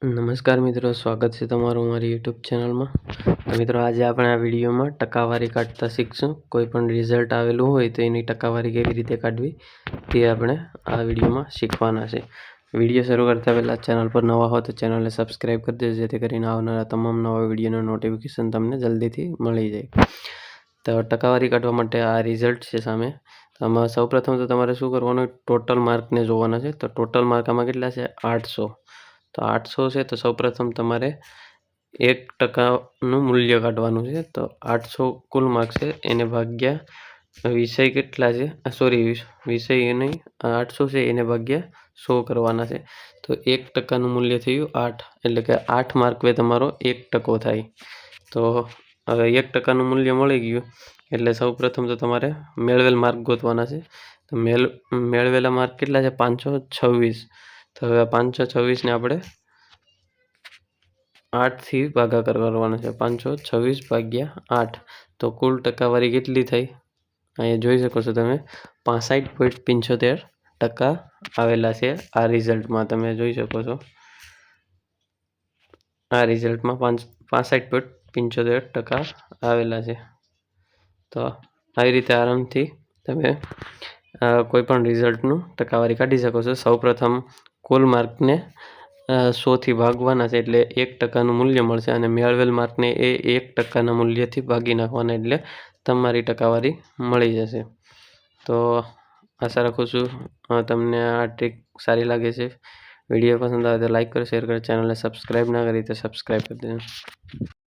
નમસ્કાર મિત્રો, સ્વાગત છે તમારું મારી યુટ્યુબ ચેનલમાં. તો મિત્રો, આજે આપણે આ વિડીયોમાં ટકાવારી કાઢતા શીખશું. કોઈ પણ રિઝલ્ટ આવેલું હોય તો એની ટકાવારી કેવી રીતે કાઢવી તે આપણે આ વિડીયોમાં શીખવાના છે. વિડીયો શરૂ કરતા પહેલાં ચેનલ પર નવા હો તો ચેનલને સબસ્ક્રાઈબ કરી દેજો, જેથી કરીને આવનારા તમામ નવા વિડીયોનું નોટિફિકેશન તમને જલ્દીથી મળી જાય. તો ટકાવારી કાઢવા માટે આ રિઝલ્ટ છે સામે. આમાં સૌપ્રથમ તો તમારે શું કરવાનું, ટોટલ માર્કને જોવાના છે. તો ટોટલ માર્ક આમાં કેટલા છે? 800. તો 800 છે તો સૌપ્રથમ તમારે 1% મૂલ્ય કાઢવાનું છે. તો 800 કુલ માર્ક છે, એને ભાગ્યા વિષય કેટલા છે, વિષય નહીં, 800 છે એને ભાગ્યા 100 કરવાના છે. તો 1%નું મૂલ્ય થયું 8, એટલે કે 8 માર્કવે તમારો 1% થાય. તો હવે 1%નું મૂલ્ય મળી ગયું એટલે સૌપ્રથમ તો તમારે મેળવેલ માર્ક ગોતવાના છે. તો મેળવેલા માર્ક કેટલા છે? 526. તો હવે 526ને આપણે 8થી ભાગાકાર કરવાનો છે. 526 ભાગ્યા 8. તો કુલ ટકાવારી કેટલી થઈ? અહીંયા જોઈ શકો છો તમે, 65.75% આવેલા છે. આ રિઝલ્ટમાં તમે જોઈ શકો છો, આ રિઝલ્ટમાં 65.75% આવેલા છે. તો આવી રીતે આરામથી તમે કોઈ પણ રિઝલ્ટનું ટકાવારી કાઢી શકો છો. સૌપ્રથમ કુલ માર્કને 100થી ભાગવાના છે એટલે 1%નું મૂલ્ય મળશે, અને મેળવેલ માર્કને એ 1%ના મૂલ્યથી ભાગી નાખવાના એટલે તમારી ટકાવારી મળી જશે. તો આશા રાખું છું તમને આ ટ્રીક સારી લાગે છે. વિડીયો પસંદ આવે તો લાઈક કરો, શેર કરો, ચેનલને સબસ્ક્રાઈબ ના કરી તો સબસ્ક્રાઈબ કરી દેજો.